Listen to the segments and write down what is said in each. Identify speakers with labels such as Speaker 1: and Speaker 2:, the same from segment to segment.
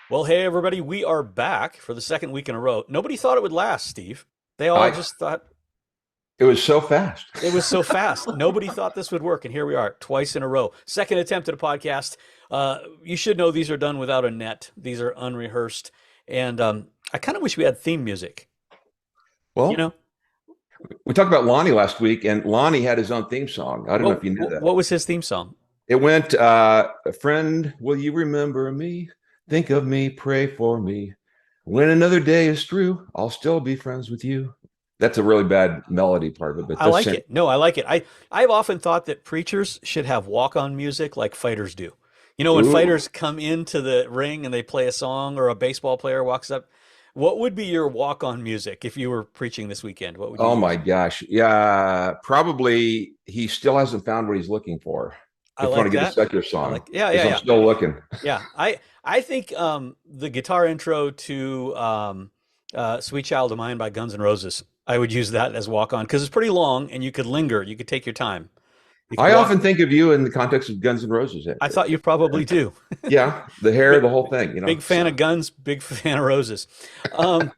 Speaker 1: Well, hey everybody, we are back for the second week in a row. Nobody thought it would last, Steve. They all
Speaker 2: I
Speaker 1: just thought
Speaker 2: It was so fast.
Speaker 1: it was so fast. Nobody thought this would work, and here we are, twice in a row. Second attempt at a podcast. You should know these are done without a net. These are unrehearsed, and I kind of wish we had theme music. You
Speaker 2: Well,
Speaker 1: know,
Speaker 2: we talked about Lonnie last week, and Lonnie had his own theme song. I don't know
Speaker 1: what
Speaker 2: if you knew that.
Speaker 1: what was his theme song?
Speaker 2: It went, "Friend, will you remember me? Think of me, pray for me. When another day is through, I'll still be friends with you." That's a really bad melody part of it, but
Speaker 1: I
Speaker 2: this
Speaker 1: like
Speaker 2: sent,
Speaker 1: it. No, I like it. I've often thought that preachers should have walk-on music like fighters do. When
Speaker 2: ooh,
Speaker 1: fighters come into the ring and they play a song or a baseball player walks up, what would be your walk-on music if you were preaching this weekend? What would you
Speaker 2: oh my
Speaker 1: use?
Speaker 2: gosh. Yeah, probably he still hasn't found what he's looking for.
Speaker 1: I
Speaker 2: If you want
Speaker 1: like
Speaker 2: to get a
Speaker 1: that.
Speaker 2: secular
Speaker 1: I
Speaker 2: song,
Speaker 1: like yeah, yeah,
Speaker 2: because I'm
Speaker 1: yeah.
Speaker 2: still looking.
Speaker 1: Yeah. I think the guitar intro to Sweet Child of Mine by Guns N' Roses. I would use that as walk-on because it's pretty long and you could linger. You could take your time. You could
Speaker 2: I
Speaker 1: walk.
Speaker 2: often think of you in the context of Guns N' Roses.
Speaker 1: I thought you probably do.
Speaker 2: Yeah, the hair, the whole thing,
Speaker 1: Big fan
Speaker 2: So
Speaker 1: of guns, big fan of roses. Um,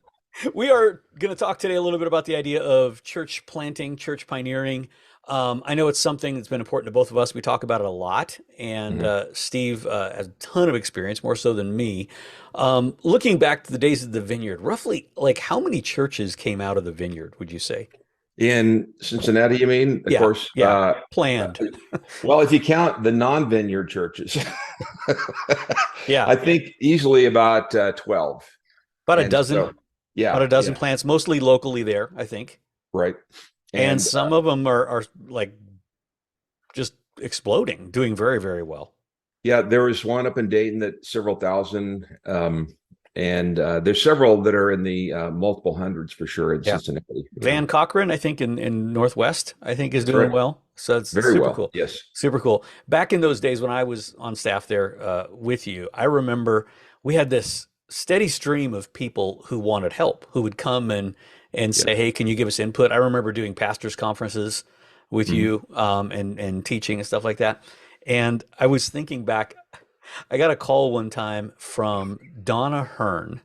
Speaker 1: we are going to talk today a little bit about the idea of church planting, church pioneering. I know it's something that's been important to both of us. We talk about it a lot, and
Speaker 2: mhm.
Speaker 1: Steve has a ton of experience, more so than me. Looking back to the days of the vineyard, roughly like how many churches came out of the vineyard, would you say?
Speaker 2: In Cincinnati, you mean? Of
Speaker 1: Yeah,
Speaker 2: course.
Speaker 1: yeah, planned.
Speaker 2: Well, if you count the non-vineyard churches,
Speaker 1: Yeah,
Speaker 2: I think easily about 12.
Speaker 1: about a
Speaker 2: And
Speaker 1: dozen,
Speaker 2: so,
Speaker 1: about a
Speaker 2: yeah,
Speaker 1: dozen
Speaker 2: yeah,
Speaker 1: plants, mostly locally there, I think.
Speaker 2: right.
Speaker 1: And
Speaker 2: And
Speaker 1: some of them are like just exploding, doing very, very well.
Speaker 2: yeah, there was one up in Dayton that several thousand. And there's several that are in the multiple hundreds for sure in
Speaker 1: Yeah.
Speaker 2: Cincinnati.
Speaker 1: Van Cochran, I think in Northwest, I think is
Speaker 2: That's
Speaker 1: doing
Speaker 2: right.
Speaker 1: well. So it's
Speaker 2: Very
Speaker 1: super
Speaker 2: well.
Speaker 1: cool.
Speaker 2: Yes.
Speaker 1: Super cool. Back in those days when I was on staff there with you, I remember we had this steady stream of people who wanted help, who would come and
Speaker 2: Yeah.
Speaker 1: say, "Hey, can you give us input?" I remember doing pastors' conferences with
Speaker 2: Mhm.
Speaker 1: you and teaching and stuff like that. And I was thinking back, I got a call one time from Donna Hearn.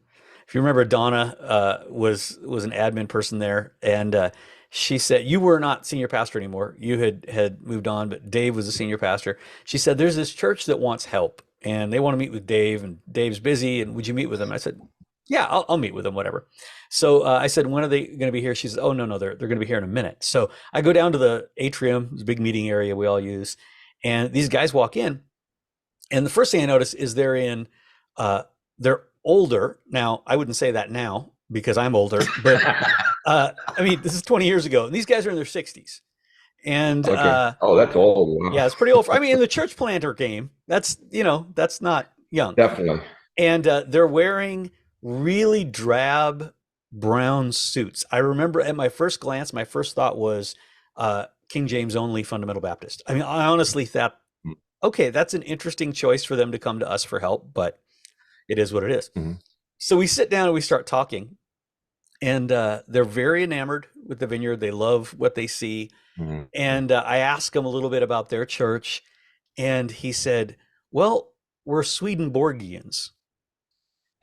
Speaker 1: If you remember, Donna was an admin person there, and she said you were not senior pastor anymore. You had moved on, but Dave was the senior pastor. She said there's this church that wants help, and they want to meet with Dave, and Dave's busy, and would you meet with him? I said, yeah, I'll meet with them, whatever. So I said, when are they going to be here? She said, oh no, they're going to be here in a minute. So I go down to the atrium, this big meeting area we all use, and these guys walk in. And the first thing I notice is they're older. Now, I wouldn't say that now because I'm older, but I mean, this is 20 years ago. And these guys are in their 60s. And
Speaker 2: Okay. Oh, that's old. Wow.
Speaker 1: yeah, it's pretty old. I mean, in the church planter game, that's not young.
Speaker 2: Definitely.
Speaker 1: And they're wearing really drab brown suits. I remember at my first glance, my first thought was King James only fundamental Baptist. I mean, I honestly thought, okay, that's an interesting choice for them to come to us for help, but it is what it is.
Speaker 2: Mhm.
Speaker 1: So we sit down and we start talking, and they're very enamored with the vineyard. They love what they see.
Speaker 2: Mhm.
Speaker 1: And I asked him a little bit about their church, and he said, well, we're Swedenborgians.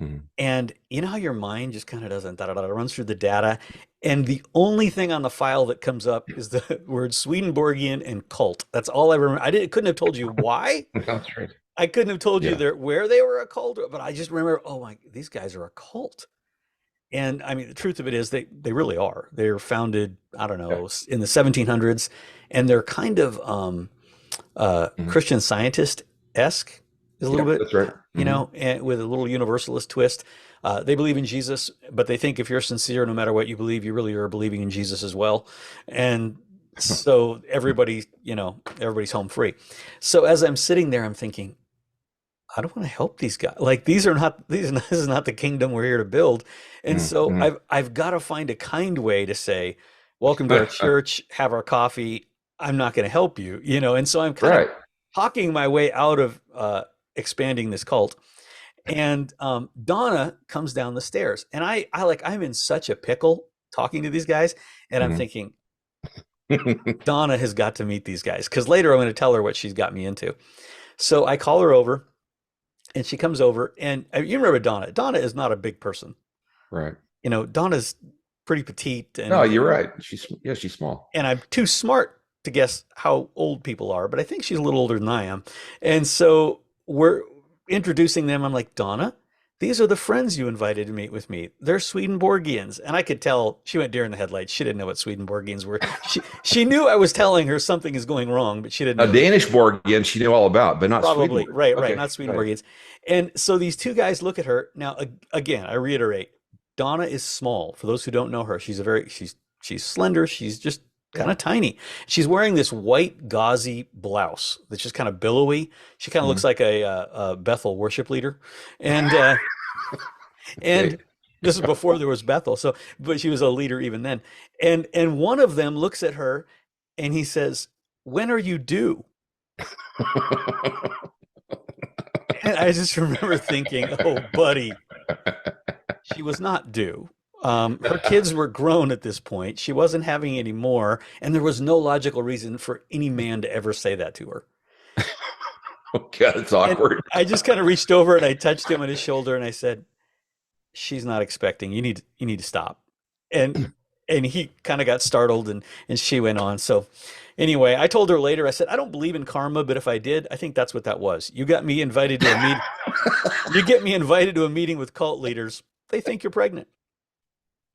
Speaker 2: Mhm.
Speaker 1: And you know how your mind just kind of doesn't da, da, da, runs through the data, and the only thing on the file that comes up is the word Swedenborgian and cult. That's all I remember. Couldn't have told you why.
Speaker 2: That's right.
Speaker 1: I couldn't have told you
Speaker 2: Yeah.
Speaker 1: where they were a cult, but I just remember, oh my, these guys are a cult. And I mean, the truth of it is they really are. They're founded, I don't
Speaker 2: Yeah.
Speaker 1: know, in the 1700s, and they're kind of
Speaker 2: Mhm.
Speaker 1: Christian Scientist-esque, is a little
Speaker 2: Yeah,
Speaker 1: bit,
Speaker 2: that's right.
Speaker 1: and with a little universalist twist. They believe in Jesus, but they think if you're sincere, no matter what you believe, you really are believing in Jesus as well. And so everybody's home free. So as I'm sitting there, I'm thinking, I don't want to help these guys. Like this is not the kingdom we're here to build. And so
Speaker 2: Mhm.
Speaker 1: I've got to find a kind way to say, welcome to our church, have our coffee. I'm not going to help you, And so I'm kind of
Speaker 2: Right.
Speaker 1: talking my way out of expanding this cult. And Donna comes down the stairs, and I'm in such a pickle talking to these guys, and I'm
Speaker 2: Mhm.
Speaker 1: thinking Donna has got to meet these guys because later I'm going to tell her what she's got me into. So I call her over And she comes over, and you remember Donna. Donna is not a big person.
Speaker 2: Right.
Speaker 1: Donna's pretty petite,
Speaker 2: No,
Speaker 1: and
Speaker 2: you're right. She's small.
Speaker 1: I'm too smart to guess how old people are, but I think she's a little older than I am. And so we're introducing them. I'm like, Donna, these are the friends you invited to meet with me. They're Swedenborgians. And I could tell she went deer in the headlights. She didn't know what Swedenborgians were. She knew I was telling her something is going wrong, but she didn't
Speaker 2: A
Speaker 1: know that.
Speaker 2: Danish Borgian she knew all about, but not
Speaker 1: Probably.
Speaker 2: Swedenborg.
Speaker 1: Right,
Speaker 2: Okay,
Speaker 1: not
Speaker 2: right.
Speaker 1: Swedenborgians. And so these two guys look at her. Now, again, I reiterate, Donna is small. For those who don't know her, she's slender. She's just kind
Speaker 2: Yeah.
Speaker 1: of tiny. She's wearing this white gauzy blouse that's just kind of billowy. She kind of looks
Speaker 2: Mhm.
Speaker 1: like a Bethel worship leader, and
Speaker 2: Okay.
Speaker 1: and this is before there was Bethel. So, but she was a leader even then. And one of them looks at her, and he says, "When are you due?" And I just remember thinking, "Oh, buddy." She was not due. Her kids were grown at this point. She wasn't having any more, and there was no logical reason for any man to ever say that to her.
Speaker 2: Okay, that's
Speaker 1: And
Speaker 2: awkward.
Speaker 1: I just kind of reached over and I touched him on his shoulder and I said, "She's not expecting. You need to stop." And and he kind of got startled and she went on. So anyway, I told her later, I said, "I don't believe in karma, but if I did, I think that's what that was. You got me invited to a meet. You get me invited to a meeting with cult leaders. They think you're pregnant."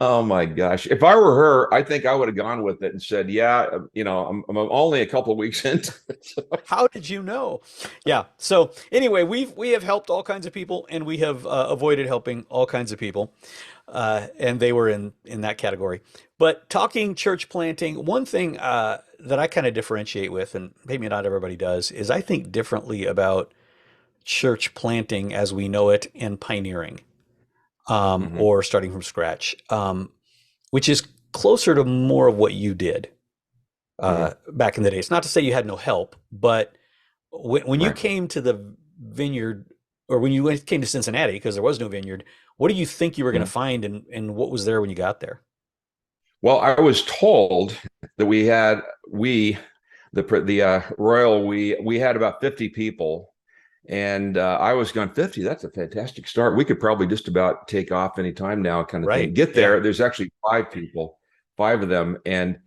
Speaker 2: Oh my gosh. If I were her, I think I would have gone with it and said, yeah, I'm only a couple of weeks into it.
Speaker 1: How did you know? Yeah. So anyway, we have helped all kinds of people, and we have avoided helping all kinds of people, and they were in that category. But talking church planting, one thing that I kind of differentiate with, and maybe not everybody does, is I think differently about church planting as we know it and pioneering,
Speaker 2: Mhm.
Speaker 1: or starting from scratch, which is closer to more of what you did
Speaker 2: Mhm.
Speaker 1: back in the day. It's not to say you had no help, but when you
Speaker 2: Right.
Speaker 1: came to the vineyard, or when you came to Cincinnati, because there was no vineyard, what do you think you were going to
Speaker 2: Mhm.
Speaker 1: find, and what was there when you got there?
Speaker 2: Well, I was told that the royal we had about 50 people, and I was going 50. That's a fantastic start. We could probably just about take off any time now, kind of thing.
Speaker 1: Right.
Speaker 2: Get
Speaker 1: Yeah.
Speaker 2: there. There's actually 5 people, 5 of them, and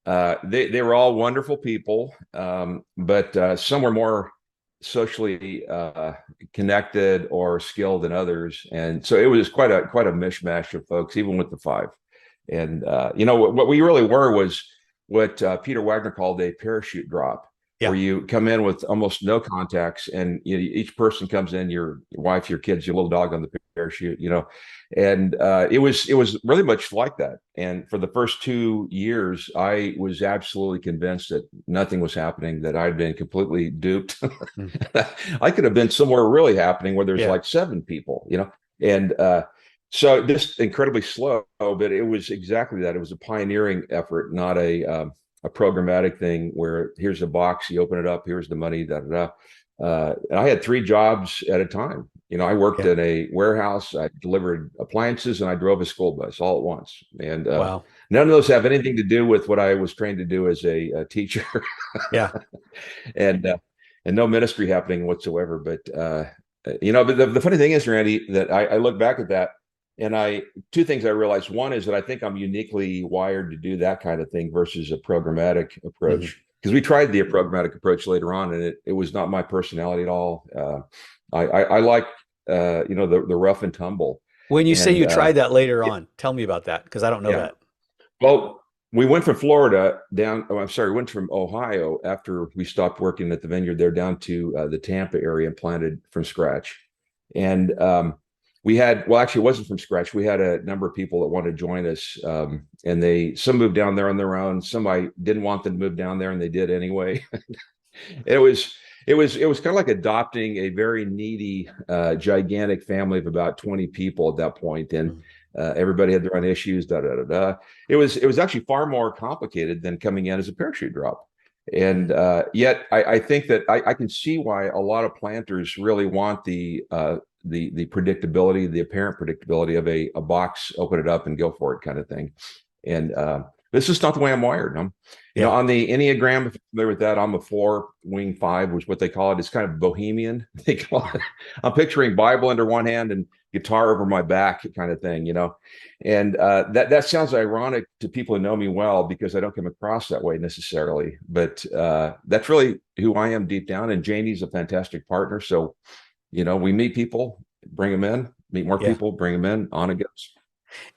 Speaker 2: they were all wonderful people, but some were more socially connected or skilled than others, and so it was quite a mishmash of folks, even with the 5. And what we really were was what Peter Wagner called a parachute drop,
Speaker 1: Yeah.
Speaker 2: where you come in with almost no contacts, and each person comes in, your wife, your kids, your little dog on the parachute, and it was really much like that. And for the first 2 years, I was absolutely convinced that nothing was happening, that I'd been completely duped.
Speaker 1: Mm.
Speaker 2: I could have been somewhere really happening where there's
Speaker 1: Yeah.
Speaker 2: like 7 people, and so this incredibly slow, but it was exactly that. It was a pioneering effort, not a programmatic thing where here's a box, you open it up, here's the money, da da da. And I had 3 jobs at a time. I worked
Speaker 1: Yeah.
Speaker 2: in a warehouse, I delivered appliances, and I drove a school bus all at once. And
Speaker 1: Wow.
Speaker 2: none of those have anything to do with what I was trained to do as a teacher,
Speaker 1: Yeah.
Speaker 2: and no ministry happening whatsoever. But the funny thing is, Randy, that I look back at that, and 2 things I realized. One is that I think I'm uniquely wired to do that kind of thing versus a programmatic
Speaker 1: Hmm.
Speaker 2: approach. Because we tried the programmatic approach later on, and it was not my personality at all. I like the rough and tumble,
Speaker 1: When you say
Speaker 2: and
Speaker 1: you tried that later on, tell me about that because I don't know
Speaker 2: yeah.
Speaker 1: that.
Speaker 2: Well, we went from Florida down. Oh, I'm sorry, we went from Ohio after we stopped working at the vineyard there down to the Tampa area and planted from scratch. And we had, well, actually, it wasn't from scratch. We had a number of people that wanted to join us, and some moved down there on their own. Some I didn't want them to move down there, and they did anyway. It was kind of like adopting a very needy, gigantic family of about 20 people at that point, and
Speaker 1: Mhm.
Speaker 2: everybody had their own issues. Da da da da. It was actually far more complicated than coming in as a parachute drop, and yet I think that I can see why a lot of planters really want the predictability, the apparent predictability of a box, open it up and go for it kind of thing, and This is not the way I'm wired.
Speaker 1: Yeah.
Speaker 2: On the Enneagram, if you're familiar with that, I'm a four wing five, which is what they call it. It's kind of bohemian. They call it. I'm picturing Bible under one hand and guitar over my back, kind of thing. And that sounds ironic to people who know me well because I don't come across that way necessarily. But that's really who I am deep down. And Janie's a fantastic partner. So, we meet people, bring them in, meet more
Speaker 1: Yeah.
Speaker 2: people, bring them in, on it goes.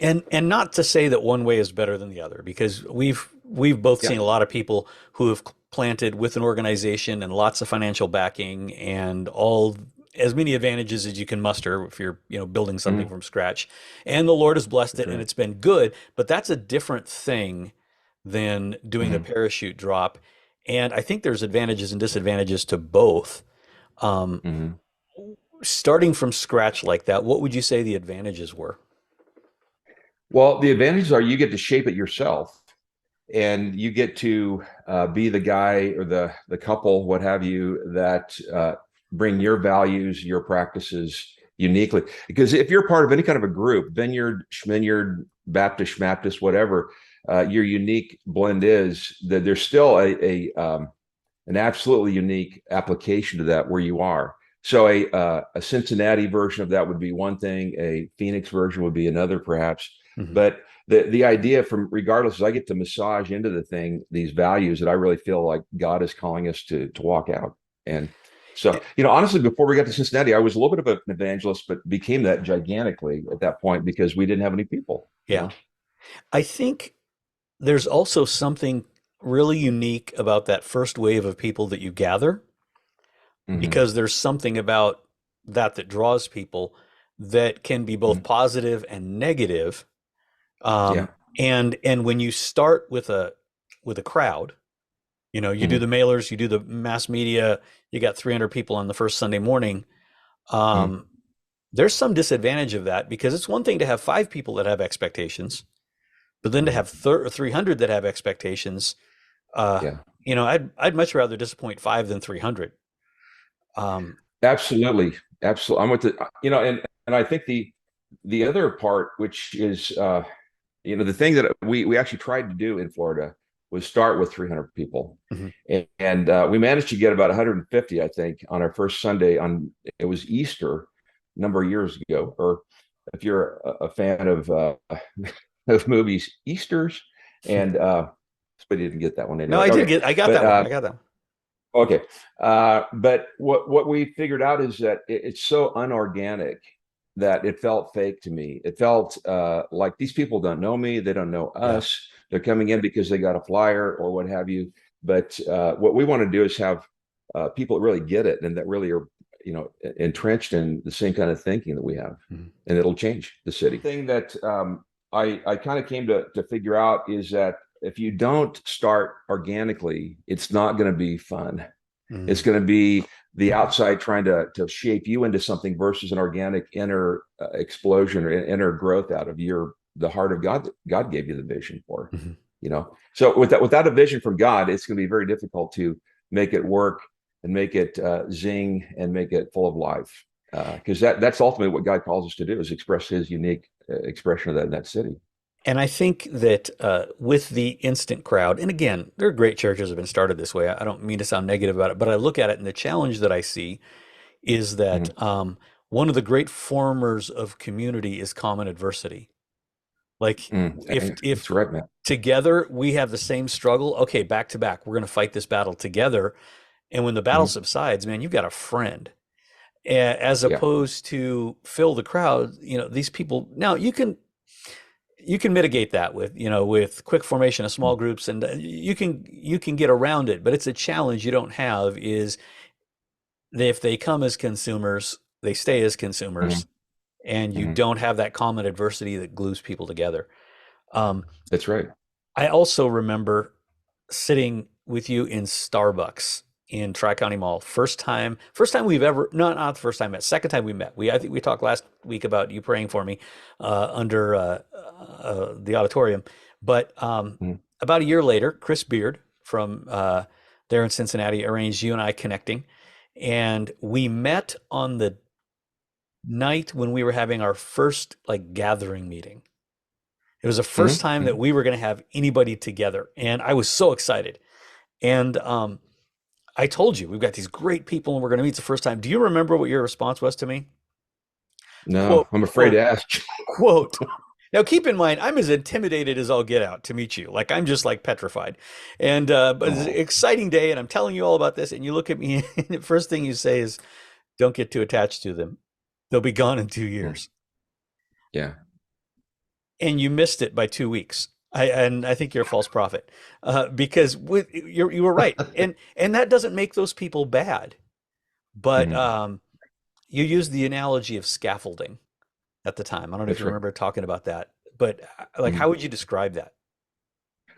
Speaker 1: And not to say that one way is better than the other, because we've both
Speaker 2: Yeah.
Speaker 1: seen a lot of people who have planted with an organization and lots of financial backing and all as many advantages as you can muster if you're, building something
Speaker 2: Mhm.
Speaker 1: from scratch. And the Lord has blessed
Speaker 2: That's
Speaker 1: it and
Speaker 2: right.
Speaker 1: it's been good, but that's a different thing than doing the
Speaker 2: Mhm.
Speaker 1: parachute drop. And I think there's advantages and disadvantages to both. Um,
Speaker 2: Mhm.
Speaker 1: Starting from scratch like that, what would you say the advantages were?
Speaker 2: Well, the advantages are you get to shape it yourself, and you get to be the guy or the couple, what have you, that bring your values, your practices uniquely. Because if you're part of any kind of a group, Vineyard, Schminyard, Baptist, Schmaptist, whatever, your unique blend is that there's still an absolutely unique application to that where you are. So a Cincinnati version of that would be one thing. A Phoenix version would be another, perhaps.
Speaker 1: Mhm.
Speaker 2: But the idea from regardless, as I get to massage into the thing, these values that I really feel like God is calling us to walk out. And so, honestly, before we got to Cincinnati, I was a little bit of an evangelist, but became that gigantically at that point because we didn't have any people, you
Speaker 1: Yeah.
Speaker 2: know?
Speaker 1: I think there's also something really unique about that first wave of people that you gather,
Speaker 2: Hmm.
Speaker 1: because there's something about that draws people that can be both positive and negative.
Speaker 2: Yeah.
Speaker 1: And when you start with a crowd, you do
Speaker 2: Hmm.
Speaker 1: the mailers, you do the mass media, you got 300 people on the first Sunday morning.
Speaker 2: Hmm.
Speaker 1: Um, there's some disadvantage of that because it's one thing to have five people that have expectations, but then to
Speaker 2: Hmm.
Speaker 1: have 300 that have expectations, uh,
Speaker 2: Yeah.
Speaker 1: I'd much rather disappoint five than 300. Um,
Speaker 2: Absolutely, absolutely. I'm with the, and I think the other part, which is, the thing that we actually tried to do in Florida was start with 300 people,
Speaker 1: mhm.
Speaker 2: and we managed to get about 150, I think, on our first Sunday on it was Easter, a number of years ago. Or if you're a fan of of movies, Easter's, and but you didn't get that one
Speaker 1: No,
Speaker 2: anyway. Okay,
Speaker 1: I got
Speaker 2: but
Speaker 1: that one. I got that one.
Speaker 2: okay. But what we figured out is that it's so unorganic that it felt fake to me. It felt like these people don't know me. They don't know
Speaker 1: Yeah.
Speaker 2: us. They're coming in because they got a flyer or what have you. But what we want to do is have people that really get it and that really are, entrenched in the same kind of thinking that we have,
Speaker 1: Mhm.
Speaker 2: and it'll change the city. Thing that I kind of came to figure out is that if you don't start organically, it's not going to be fun. It's
Speaker 1: Mhm.
Speaker 2: going to be the outside trying to shape you into something versus an organic inner explosion or inner growth out of the heart of God that God gave you the vision for.
Speaker 1: Mhm.
Speaker 2: So without a vision from God, it's going to be very difficult to make it work and make it zing and make it full of life. Because that's ultimately what God calls us to do is express His unique expression of that in that city.
Speaker 1: And I think that with the instant crowd, and again, there are great churches that have been started this way. I don't mean to sound negative about it, but I look at it and the challenge that I see is that
Speaker 2: Mhm.
Speaker 1: one of the great formers of community is common adversity. Like if
Speaker 2: That's right, man.
Speaker 1: together we have the same struggle, okay, back to back, we're going to fight this battle together. And when the battle
Speaker 2: Mhm.
Speaker 1: subsides, man, you've got a friend. As
Speaker 2: Yeah.
Speaker 1: opposed to fill the crowd, these people. Now you can mitigate that with with quick formation of small groups, and you can get around it. But it's a challenge you don't have is if they come as consumers, they stay as
Speaker 2: Mhm.
Speaker 1: consumers, and you
Speaker 2: Mhm.
Speaker 1: don't have that common adversity that glues people together. Um,
Speaker 2: That's right.
Speaker 1: I also remember sitting with you in Starbucks in Tri-County Mall. First time we've ever, no, not the first time met, second time we met. I think we talked last week about you praying for me under the auditorium. But
Speaker 2: Mhm.
Speaker 1: about a year later, Chris Beard from there in Cincinnati arranged you and I connecting. And we met on the night when we were having our first like gathering meeting. It was the first time that
Speaker 2: Hmm.
Speaker 1: we were going to have anybody together, and I was so excited. And I told you we've got these great people, and we're going to meet the first time. Do you remember what your response was to me?
Speaker 2: No,
Speaker 1: Quote,
Speaker 2: I'm afraid
Speaker 1: quote,
Speaker 2: to ask.
Speaker 1: quote. Now, keep in mind, I'm as intimidated as I'll get out to meet you. Like I'm just like petrified. And but it's an
Speaker 2: Oh,
Speaker 1: exciting day, and I'm telling you all about this. And you look at me, and the first thing you say is, "Don't get too attached to them. They'll be gone in 2 years."
Speaker 2: yeah.
Speaker 1: And you missed it by 2 weeks. And I think you're a false prophet because you were right, and that doesn't make those people bad. But
Speaker 2: Mhm.
Speaker 1: you used the analogy of scaffolding at the time. I don't know if
Speaker 2: That's
Speaker 1: you
Speaker 2: right.
Speaker 1: remember talking about that, but like, how
Speaker 2: Mhm.
Speaker 1: would you describe that?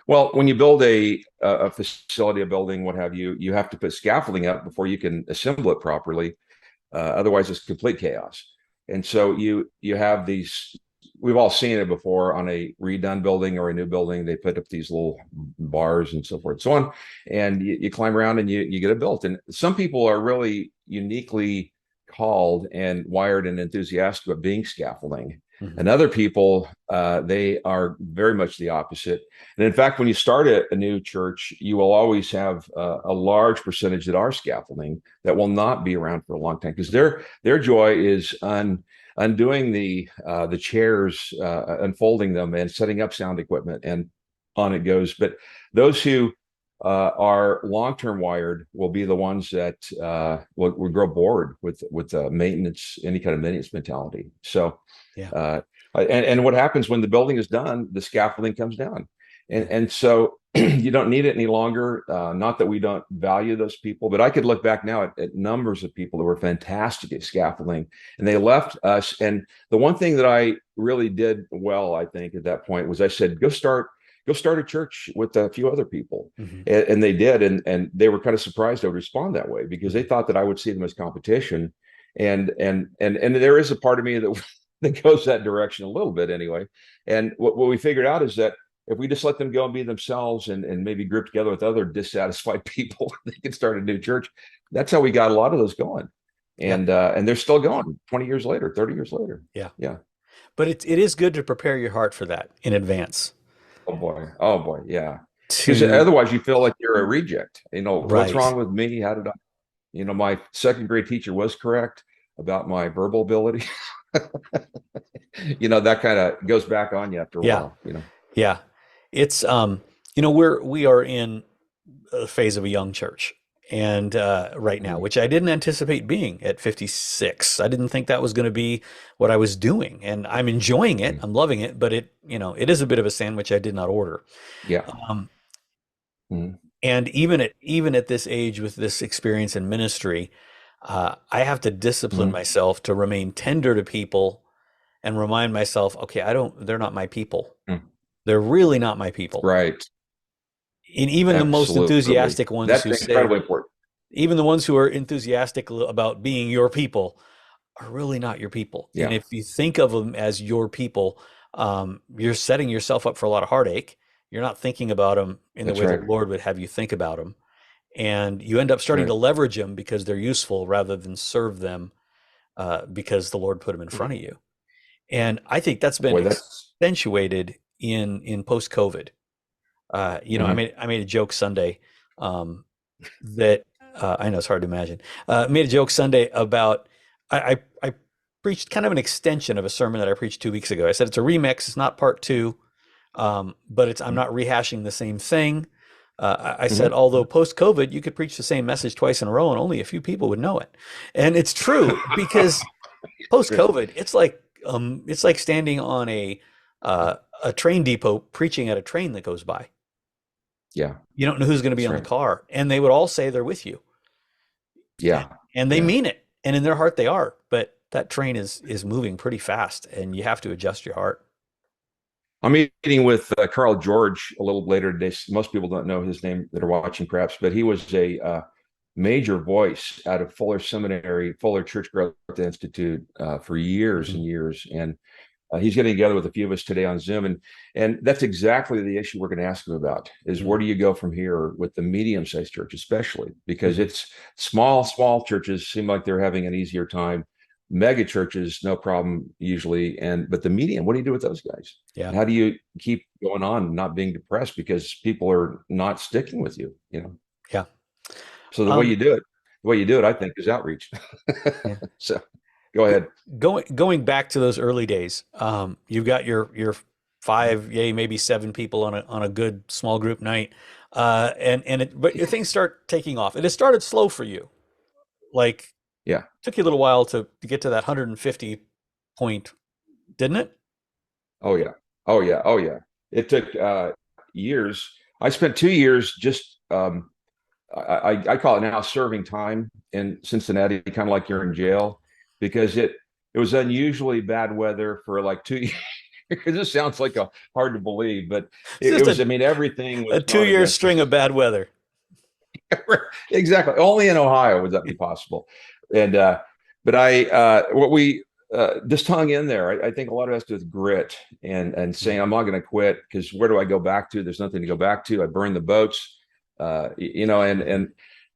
Speaker 2: Well, when you build a facility, a building, what have you, you have to put scaffolding up before you can assemble it properly. Otherwise, it's complete chaos. And so you have these. We've all seen it before on a redone building or a new building. They put up these little bars and so forth and so on, and you climb around and you get it built. And some people are really uniquely called and wired and enthusiastic about being scaffolding.
Speaker 1: Hmm.
Speaker 2: And other people, they are very much the opposite. And in fact, when you start a new church, you will always have a large percentage that are scaffolding that will not be around for a long time because their joy is undoing the chairs, unfolding them, and setting up sound equipment, and on it goes. But those who are long-term wired will be the ones that will grow bored with maintenance, any kind of maintenance mentality. So
Speaker 1: Yeah,
Speaker 2: uh, and what happens when the building is done, the scaffolding comes down. And
Speaker 1: yeah,
Speaker 2: and so you don't need it any longer. Not that we don't value those people, but I could look back now at numbers of people that were fantastic at scaffolding, and they left us. And the one thing that I really did well, I think, at that point was I said, go start a church with a few other people.
Speaker 1: hmm,
Speaker 2: And they did, and they were kind of surprised I would respond that way because they
Speaker 1: hmm,
Speaker 2: thought that I would see them as competition. And there is a part of me that that goes that direction a little bit anyway. And what we figured out is that if we just let them go and be themselves and maybe group together with other dissatisfied people, they can start a new church. That's how we got a lot of those going.
Speaker 1: yeah,
Speaker 2: And they're still going 20 years later, 30 years later.
Speaker 1: yeah.
Speaker 2: Yeah.
Speaker 1: But it is good to prepare your heart for that in advance.
Speaker 2: Oh boy. Oh boy. Yeah. Because
Speaker 1: To
Speaker 2: otherwise you feel like you're a reject. What's
Speaker 1: right,
Speaker 2: wrong with me? How did I, my second grade teacher was correct about my verbal ability. That kind of goes back on you after a
Speaker 1: yeah,
Speaker 2: while.
Speaker 1: yeah. It's we are in a phase of a young church, and right now,
Speaker 2: Mhm.
Speaker 1: which I didn't anticipate being at 56. I didn't think that was going to be what I was doing, and I'm enjoying it.
Speaker 2: Mhm.
Speaker 1: I'm loving it, but it is a bit of a sandwich I did not order.
Speaker 2: Yeah.
Speaker 1: Um,
Speaker 2: Mhm.
Speaker 1: and even at this age with this experience in ministry, I have to discipline
Speaker 2: Mhm.
Speaker 1: myself to remain tender to people and remind myself, okay, they're not my people.
Speaker 2: Mhm.
Speaker 1: They're really not my people.
Speaker 2: Right.
Speaker 1: And even the most
Speaker 2: Absolutely.
Speaker 1: enthusiastic ones
Speaker 2: That's
Speaker 1: who say,
Speaker 2: incredibly important.
Speaker 1: even the ones who are enthusiastic about being your people are really not your people. And
Speaker 2: Yeah,
Speaker 1: if you think of them as your people, you're setting yourself up for a lot of heartache. You're not thinking about them in the
Speaker 2: that's
Speaker 1: way the
Speaker 2: right.
Speaker 1: Lord would have you think about them. And you end up
Speaker 2: That's
Speaker 1: starting
Speaker 2: right.
Speaker 1: to leverage them because they're useful rather than serve them because the Lord put them in front of you. And I think that's been
Speaker 2: Boy, that's
Speaker 1: accentuated in post COVID. I
Speaker 2: mhm.
Speaker 1: made a joke Sunday um, that I know it's hard to imagine. Made a joke Sunday about I preached kind of an extension of a sermon that I preached 2 weeks ago. I said it's a remix, it's not part two, but I'm not rehashing the same thing. I said,
Speaker 2: Mhm.
Speaker 1: although post COVID, you could preach the same message twice in a row and only a few people would know it, and it's true because post
Speaker 2: True.
Speaker 1: COVID, it's like standing on a train depot preaching at a train that goes by.
Speaker 2: Yeah,
Speaker 1: You don't know who's going to be
Speaker 2: that's
Speaker 1: on the
Speaker 2: right.
Speaker 1: car, and they would all say they're with you, and,
Speaker 2: Yeah,
Speaker 1: and they
Speaker 2: yeah.
Speaker 1: mean it, and in their heart they are. But that train is moving pretty fast, and you have to adjust your heart.
Speaker 2: I'm meeting with Carl George a little later today. Most people don't know his name that are watching, perhaps, but he was a major voice out of Fuller Seminary, Fuller Church Growth Institute for years
Speaker 1: Mhm.
Speaker 2: and years, and he's getting together with a few of us today on Zoom, and that's exactly the issue we're going to ask him about: is where
Speaker 1: Mhm.
Speaker 2: do you go from here with the medium-sized church, especially because
Speaker 1: Mhm.
Speaker 2: it's small churches seem like they're having an easier time. mega churches, no problem usually. But the medium, what do you do with those guys?
Speaker 1: Yeah.
Speaker 2: How do you keep going on and not being depressed because people are not sticking with you, you know?
Speaker 1: Yeah.
Speaker 2: So
Speaker 1: Um,
Speaker 2: the way you do it, I think, is outreach.
Speaker 1: yeah.
Speaker 2: So go
Speaker 1: Go,
Speaker 2: ahead.
Speaker 1: going back to those early days, you've got your five, yay, maybe seven people on a good small group night, but things start taking off. And it started slow for you. Like,
Speaker 2: Yeah.
Speaker 1: took you a little while to get to that 150 point, didn't it?
Speaker 2: Oh yeah. Oh yeah. Oh yeah. It took years. I spent 2 years just I call it now serving time in Cincinnati, kind of like you're in jail, because it was unusually bad weather for like 2 years. This sounds like a hard to believe, but
Speaker 1: It's
Speaker 2: it
Speaker 1: just
Speaker 2: was. I mean, everything
Speaker 1: a
Speaker 2: was going
Speaker 1: 2 year
Speaker 2: against
Speaker 1: string
Speaker 2: us.
Speaker 1: of bad weather.
Speaker 2: Exactly. Only in Ohio would that be possible. And but I what we just hung in there. I think a lot of us do with grit and saying I'm not going to quit because where do I go back to? There's nothing to go back to. I burned the boats, you know, and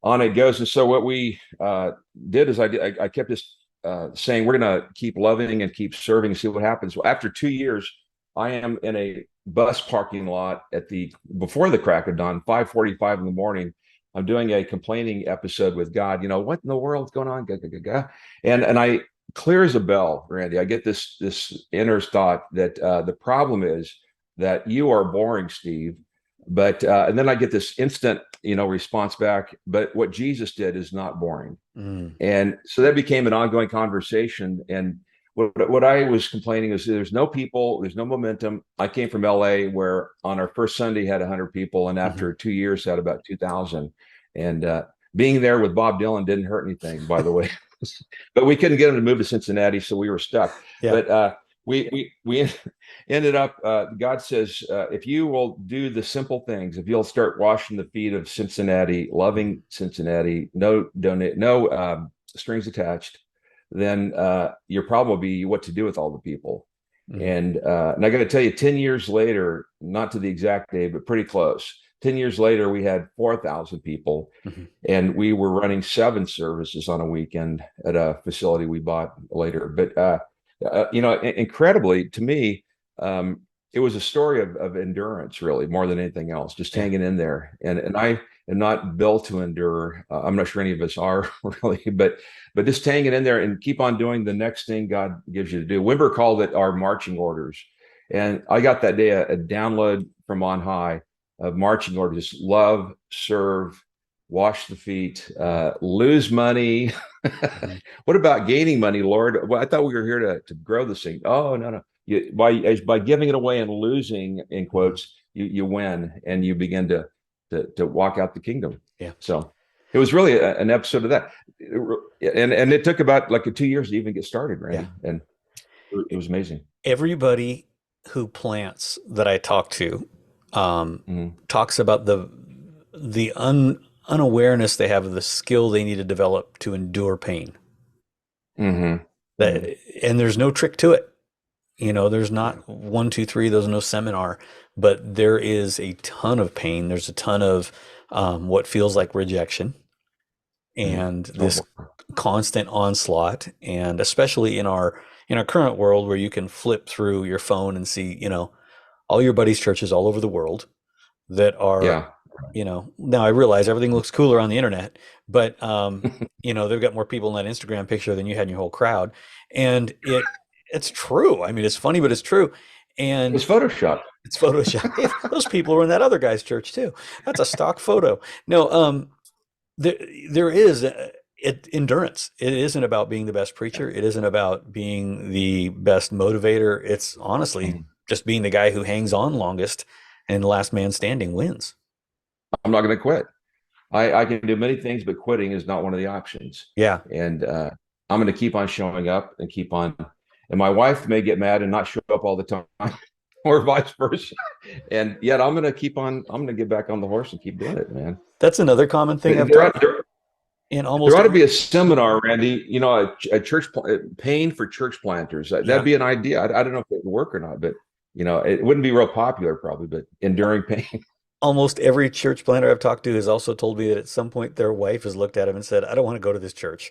Speaker 2: on it goes. And so what we did is I kept just saying we're going to keep loving and keep serving and see what happens. Well, after 2 years, I am in a bus parking lot at the before the crack of dawn, 5:45 in the morning. I'm doing a complaining episode with God. You know, what in the world's going on? And I clear as a bell, Randy. I get this inner thought that the problem is that you are boring, Steve. But and then I get this instant, response back. But what Jesus did is not boring.
Speaker 1: Mm.
Speaker 2: And so that became an ongoing conversation. And what I was complaining is there's no people, there's no momentum. I came from LA where on our first Sunday had 100 people, and
Speaker 1: Hmm.
Speaker 2: after 2 years had about 2,000. And being there with Bob Dylan didn't hurt anything, by the way. But we couldn't get him to move to Cincinnati, so we were stuck.
Speaker 1: Yeah.
Speaker 2: But we ended up. God says, if you will do the simple things, if you'll start washing the feet of Cincinnati, loving Cincinnati, no donate, no strings attached, then your problem will be what to do with all the people.
Speaker 1: Hmm.
Speaker 2: And I got to tell you, 10 years later, not to the exact day, but pretty close. 10 years later, we had 4,000 people,
Speaker 1: Hmm.
Speaker 2: and we were running 7 services on a weekend at a facility we bought later. But incredibly to me, it was a story of endurance, really, more than anything else. Just
Speaker 1: Yeah.
Speaker 2: hanging in there, and I am not built to endure. I'm not sure any of us are really, but just hanging in there and keep on doing the next thing God gives you to do. Wimber called it our marching orders, and I got that day a download from on high of marching orders: love, serve, wash the feet, lose money.
Speaker 1: Hmm.
Speaker 2: What about gaining money, Lord? Well, I thought we were here to grow this thing. Oh, no, no. By giving it away and losing, in
Speaker 1: Hmm.
Speaker 2: quotes, you win and you begin to walk out the kingdom.
Speaker 1: Yeah.
Speaker 2: So it was really an episode of that. And it took about like 2 years to even get started,
Speaker 1: Yeah.
Speaker 2: Randy. And it was amazing.
Speaker 1: Everybody who plants that I talk to
Speaker 2: Mm-hmm.
Speaker 1: talks about the unawareness they have of the skill they need to develop to endure pain.
Speaker 2: Mm-hmm.
Speaker 1: That
Speaker 2: Mm-hmm.
Speaker 1: and there's no trick to it. There's
Speaker 2: Yeah.
Speaker 1: not one, two, three. There's no seminar, but there is a ton of pain. There's a ton of what feels like rejection
Speaker 2: Mm-hmm.
Speaker 1: and
Speaker 2: Oh,
Speaker 1: this
Speaker 2: boy.
Speaker 1: constant onslaught. And especially in our current world, where you can flip through your phone and see, all your buddies' churches all over the world that are,
Speaker 2: Yeah.
Speaker 1: now I realize everything looks cooler on the internet, but they've got more people in that Instagram picture than you had in your whole crowd. And it's true. I mean, it's funny, but it's true.
Speaker 2: It was
Speaker 1: And
Speaker 2: Photoshop.
Speaker 1: it's Photoshop. Those people were in that other guy's church too. That's a stock photo. No, there there is endurance. It isn't about being the best
Speaker 2: Yeah.
Speaker 1: preacher. It isn't about being the best motivator. It's honestly
Speaker 2: Mhm.
Speaker 1: just being the guy who hangs on longest and the last man standing wins.
Speaker 2: I'm not going to quit. I can do many things, but quitting is not one of the options.
Speaker 1: Yeah.
Speaker 2: And I'm going to keep on showing up and keep on. And my wife may get mad and not show up all the time, or vice versa. And yet I'm going to keep on. I'm going to get back on the horse and keep doing it, man.
Speaker 1: That's another common thing I've
Speaker 2: There ought,
Speaker 1: talked
Speaker 2: there,
Speaker 1: in
Speaker 2: there
Speaker 1: almost
Speaker 2: ought to be
Speaker 1: every.
Speaker 2: a seminar, Randy. A church paying for church planters. That'd
Speaker 1: Yeah.
Speaker 2: be an idea. I don't know if it would work or not, but it wouldn't be real popular probably. But enduring pain.
Speaker 1: Almost every church planter I've talked to has also told me that at some point their wife has looked at him and said, "I don't want to go to this church."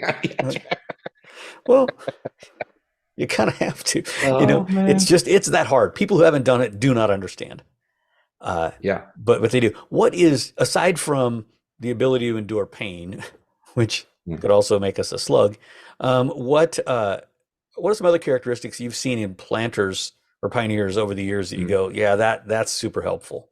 Speaker 2: That's right.
Speaker 1: Well, you kind of have to.
Speaker 2: Oh
Speaker 1: It's
Speaker 2: man.
Speaker 1: just it's that hard. People who haven't done it do not understand. Uh,
Speaker 2: Yeah.
Speaker 1: but they do. What is aside from the ability to endure pain, which
Speaker 2: Mm.
Speaker 1: could also make us a slug? What are some other characteristics you've seen in planters or pioneers over the years that you
Speaker 2: Mm.
Speaker 1: go, yeah, that's super helpful.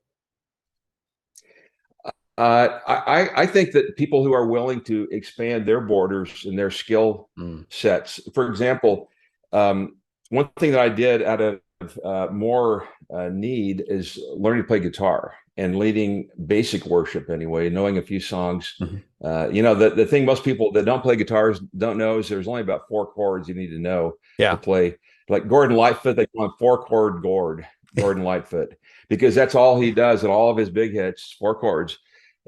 Speaker 2: I think that people who are willing to expand their borders and their skill
Speaker 1: Mm,
Speaker 2: sets. For example, um, one thing that I did out of more need is learning to play guitar and leading basic worship anyway, knowing a few songs.
Speaker 1: mhm.
Speaker 2: The thing most people that don't play guitars don't know is there's only about four chords you need to know to
Speaker 1: Yeah.
Speaker 2: play. Like Gordon Lightfoot, they call him four chord Gordon Lightfoot, because that's all he does in all of his big hits, four chords.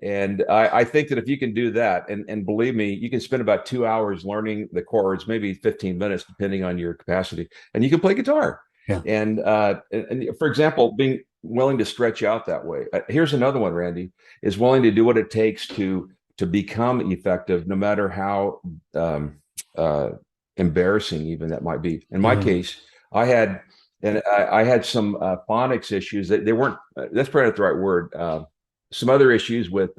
Speaker 2: And I think that if you can do that, and believe me, you can spend about 2 hours learning the chords, maybe 15 minutes, depending on your capacity, and you can play guitar.
Speaker 1: Yeah.
Speaker 2: And for example, being willing to stretch out that way. Here's another one, Randy, is willing to do what it takes to become effective, no matter how um, uh, embarrassing even that might be. In my
Speaker 1: Mm,
Speaker 2: case, I had some phonics issues that they weren't. That's probably not the right word. Some other issues with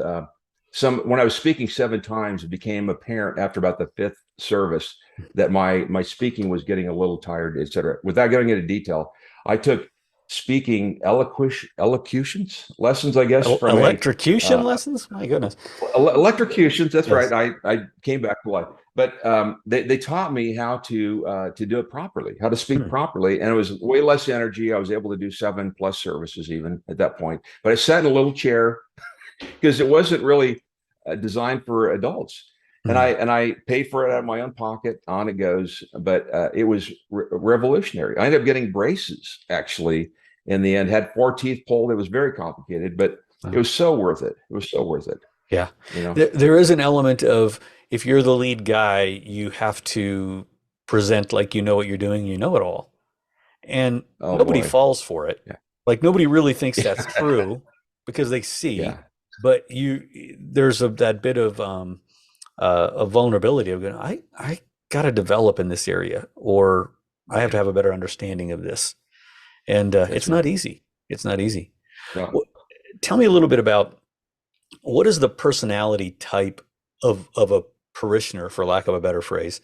Speaker 2: some when I was speaking 7 times, it became apparent after about the fifth service that my speaking was getting a little tired, et cetera. Without going into detail, I took speaking elocutions lessons, I guess, from a
Speaker 1: Electrocution
Speaker 2: uh,
Speaker 1: lessons? My goodness.
Speaker 2: electrocutions. That's right.
Speaker 1: Yes.
Speaker 2: I came back to life, but they taught me how to do it properly, how to speak
Speaker 1: Hmm.
Speaker 2: properly, and it was way less energy. I was able to do 7+ services even at that point. But I sat in a little chair because it wasn't really designed for adults. And
Speaker 1: Hmm.
Speaker 2: I paid for it out of my own pocket. On it goes, but it was revolutionary. I ended up getting braces actually in the end. Had 4 teeth pulled. It was very complicated, but it
Speaker 1: Wow.
Speaker 2: was so worth it. It was so worth it.
Speaker 1: Yeah.
Speaker 2: You know.
Speaker 1: There is an element of if you're the lead guy, you have to present like you know what you're doing, you know it all. And
Speaker 2: Oh
Speaker 1: nobody
Speaker 2: boy.
Speaker 1: falls for it.
Speaker 2: Yeah.
Speaker 1: Like nobody really thinks that's true because they see,
Speaker 2: Yeah.
Speaker 1: but there's that bit of vulnerability of going, I got to develop in this area, or I have to
Speaker 2: Yeah.
Speaker 1: have a better understanding of this. And
Speaker 2: That's
Speaker 1: it's
Speaker 2: right.
Speaker 1: not easy. It's not easy.
Speaker 2: No.
Speaker 1: What, tell me a little bit about what is the personality type of a parishioner, for lack of a better phrase,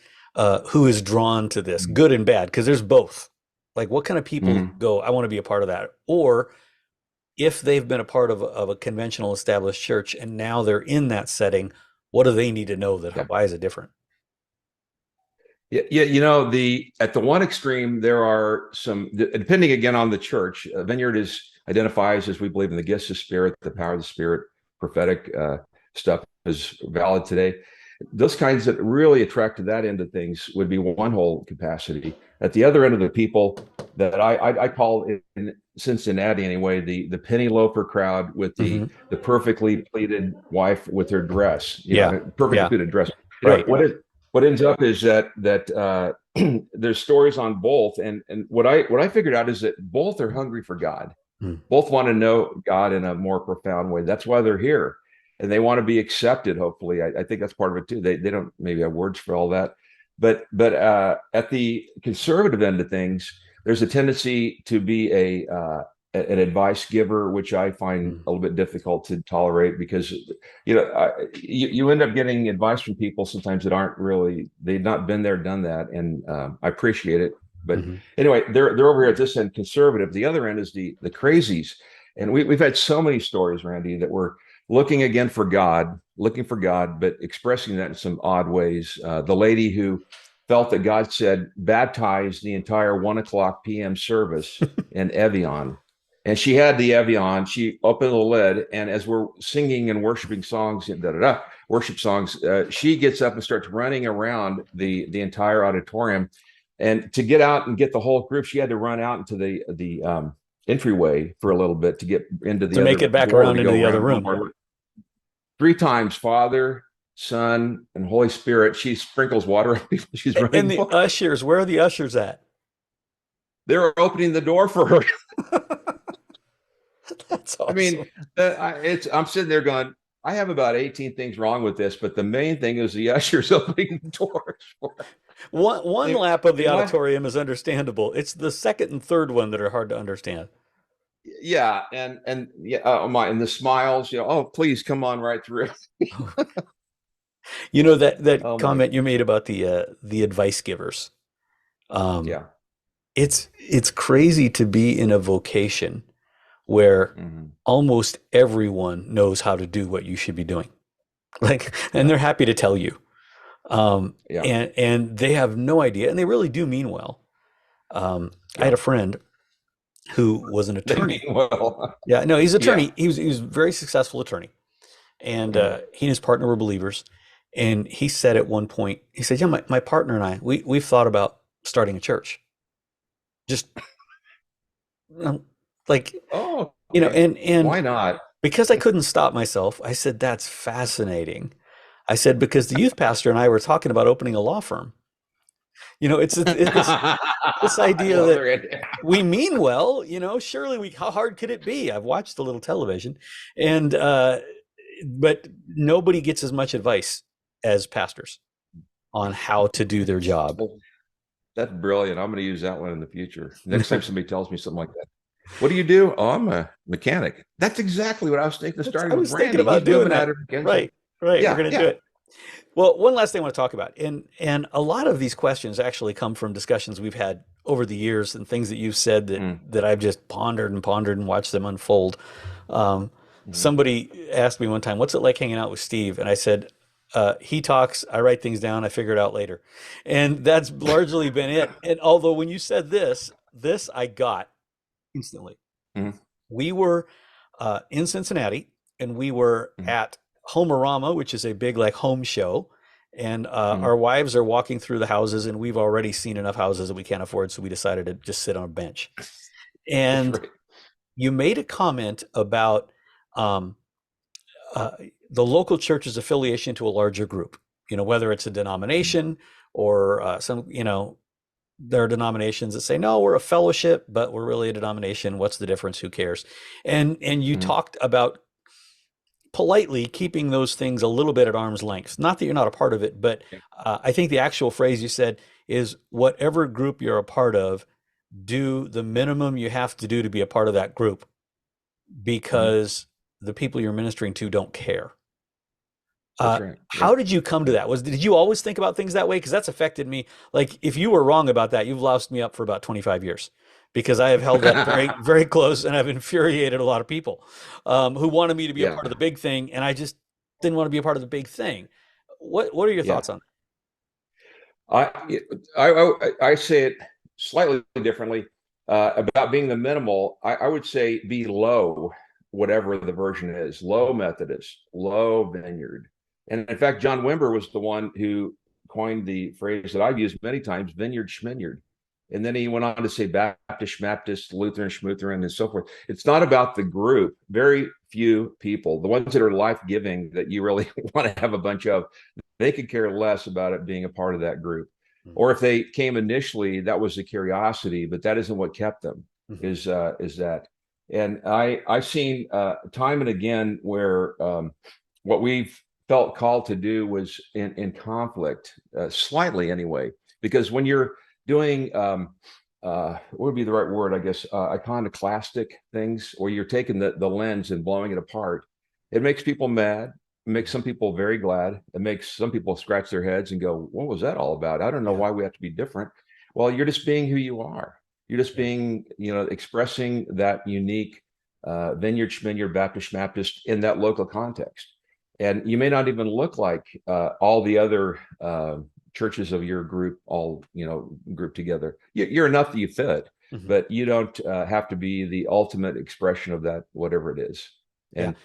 Speaker 1: who is drawn to this, good and bad? Because there's both. Like, what kind of people
Speaker 2: Mm-hmm.
Speaker 1: go, I want to be a part of that? Or if they've been a part of a conventional established church and now they're in that setting, what do they need to know that
Speaker 2: Yeah.
Speaker 1: why is it different?
Speaker 2: Yeah, yeah, the at the one extreme there are some depending again on the church. Vineyard is identifies as we believe in the gifts of spirit, the power of the spirit, prophetic stuff is valid today. Those kinds that really attract to that end of things would be one whole capacity. At the other end of the people that I call in Cincinnati anyway, the penny loafer crowd with
Speaker 1: Hmm.
Speaker 2: the perfectly pleated wife with her dress,
Speaker 1: Yeah.
Speaker 2: perfectly
Speaker 1: Yeah.
Speaker 2: pleated dress.
Speaker 1: Right.
Speaker 2: What ends up is that there's stories on both, and what I figured out is that both are hungry for God.
Speaker 1: Mm.
Speaker 2: Both want to know God in a more profound way. That's why they're here, and they want to be accepted. Hopefully, I think that's part of it too. They don't maybe have words for all that, but at the conservative end of things, there's a tendency to be an advice giver, which I find
Speaker 1: Mm.
Speaker 2: a little bit difficult to tolerate because you end up getting advice from people sometimes that aren't really they've not been there, done that, and I appreciate it. But
Speaker 1: Hmm.
Speaker 2: anyway, they're over here at this end conservative. The other end is the crazies, and we've had so many stories, Randy, that were looking for God, but expressing that in some odd ways. The lady who felt that God said baptize the entire 1 o'clock p.m. service in Evian. And she had the Evian. She opened the lid, and as we're singing and worshiping songs, worship songs, she gets up and starts running around the entire auditorium. And to get out and get the whole group, she had to run out into the entryway for a little bit to get into
Speaker 1: To
Speaker 2: the
Speaker 1: make
Speaker 2: other
Speaker 1: it back
Speaker 2: door
Speaker 1: around
Speaker 2: to
Speaker 1: into
Speaker 2: go
Speaker 1: the other
Speaker 2: around one
Speaker 1: room.
Speaker 2: more 3 times, Father, Son, and Holy Spirit. She sprinkles water on people she's
Speaker 1: And
Speaker 2: running
Speaker 1: the
Speaker 2: for.
Speaker 1: ushers, where are the ushers at?
Speaker 2: They're opening the door for her.
Speaker 1: That's
Speaker 2: I mean,
Speaker 1: awesome.
Speaker 2: I'm sitting there going, I have about 18 things wrong with this, but the main thing is the ushers opening the doors.
Speaker 1: One
Speaker 2: They,
Speaker 1: lap of the
Speaker 2: my,
Speaker 1: auditorium is understandable. It's the second and third one that are hard to understand.
Speaker 2: yeah, and yeah, oh my, and the smiles, oh, please come on right through.
Speaker 1: You know that
Speaker 2: Oh my,
Speaker 1: comment you made about the advice givers. Um,
Speaker 2: yeah.
Speaker 1: it's crazy to be in a vocation where
Speaker 2: Hmm.
Speaker 1: almost everyone knows how to do what you should be doing. Like, and
Speaker 2: Yeah,
Speaker 1: they're happy to tell you.
Speaker 2: yeah.
Speaker 1: And they have no idea, and they really do mean well. I had
Speaker 2: Yeah.
Speaker 1: a friend who was an
Speaker 2: They mean
Speaker 1: attorney.
Speaker 2: well.
Speaker 1: Yeah, no, he's an
Speaker 2: Yeah.
Speaker 1: attorney. He was a very successful attorney, and
Speaker 2: Mhm.
Speaker 1: he and his partner were believers. And he said at one point, he said, "Yeah, my partner and I, we've thought about starting a church. Just like
Speaker 2: Oh, okay.
Speaker 1: and
Speaker 2: Why not?
Speaker 1: because I couldn't stop myself, I said, that's fascinating. I said, because the youth pastor and I were talking about opening a law firm. It's this
Speaker 2: I
Speaker 1: idea
Speaker 2: love
Speaker 1: that
Speaker 2: their idea.
Speaker 1: we mean well, surely how hard could it be? I've watched a little television, and but nobody gets as much advice as pastors on how to do their job.
Speaker 2: Well, that's brilliant. I'm going to use that one in the future. Next time somebody tells me something like that. What do you do? Oh, I'm a mechanic. That's exactly what I was thinking of
Speaker 1: I
Speaker 2: starting with
Speaker 1: was thinking
Speaker 2: Randy.
Speaker 1: about
Speaker 2: He's
Speaker 1: doing
Speaker 2: moving
Speaker 1: that.
Speaker 2: out of Kansas.
Speaker 1: Right, right. We're
Speaker 2: Yeah,
Speaker 1: going to do
Speaker 2: yeah.
Speaker 1: it. Well, one last thing I want to talk about, and a lot of these questions actually come from discussions we've had over the years and things that you've said that
Speaker 2: Mm,
Speaker 1: that I've just pondered and watched them unfold. Um,
Speaker 2: mm,
Speaker 1: Somebody asked me one time, "What's it like hanging out with Steve?" And I said, "He talks, I write things down, I figure it out later," and that's largely been it. And although when you said this I got instantly.
Speaker 2: mm,
Speaker 1: We were in Cincinnati, and we were
Speaker 2: mm,
Speaker 1: at Homerama, which is a big like home show. And
Speaker 2: mm.
Speaker 1: our wives are walking through the houses, and we've already seen enough houses that we can't afford, so we decided to just sit on a bench.
Speaker 2: That's
Speaker 1: And
Speaker 2: right.
Speaker 1: you made a comment about um, uh, the local church's affiliation to a larger group. Whether it's a
Speaker 2: Mm,
Speaker 1: denomination or some, there are denominations that say, no, we're a fellowship, but we're really a denomination. What's the difference? Who cares? And you
Speaker 2: mm,
Speaker 1: talked about politely keeping those things a little bit at arm's length. Not that you're not a part of it, but
Speaker 2: yeah,
Speaker 1: I think the actual phrase you said is whatever group you're a part of, do the minimum you have to do to be a part of that group
Speaker 2: mhm.
Speaker 1: because the people you're ministering to don't care.
Speaker 2: That's right.
Speaker 1: How
Speaker 2: Yep.
Speaker 1: did you come to
Speaker 2: Yep.
Speaker 1: that? Did you always think about things that way? Because that's affected me. Like, if you were wrong about that, you've loused me up for about 25 years because I have held that very, very close, and I've infuriated a lot of people who wanted me to be a
Speaker 2: Yeah.
Speaker 1: part of the big thing, and I just didn't want to be a part of the big thing. What are your
Speaker 2: Yeah.
Speaker 1: thoughts on
Speaker 2: I say it slightly differently about being the minimal. I would say be low, whatever the version is, low Methodist, low Vineyard. And in fact, John Wimber was the one who coined the phrase that I've used many times, Vineyard Schminyard. And then he went on to say Baptist, Baptist, Lutheran, Schmutheran, and so forth. It's not about the group. Very few people, the ones that are life giving that you really want to have a bunch of, they could care less about it being a part of that group.
Speaker 1: it?
Speaker 2: Or if they came initially, that was the curiosity, but that isn't what kept them.
Speaker 1: Mhm.
Speaker 2: Is that? And I've seen time and again where what we've felt called to do was in conflict, slightly anyway, because when you're doing what would be the right word, I guess, iconoclastic things, or you're taking the lens and blowing it apart, it makes people mad. It makes some people very glad. It makes some people scratch their heads and go, "What was that all about? I don't know
Speaker 1: Yeah,
Speaker 2: why we have to be different." Well, you're just being who you are. You're just
Speaker 1: yeah,
Speaker 2: being, expressing that unique Vineyard, Schminyard, Baptist in that local context. And you may not even look like all the other churches of your group, all grouped together. You're enough that you fit,
Speaker 1: hmm
Speaker 2: but you don't have to be the ultimate expression of that, whatever it is.
Speaker 1: yeah.
Speaker 2: And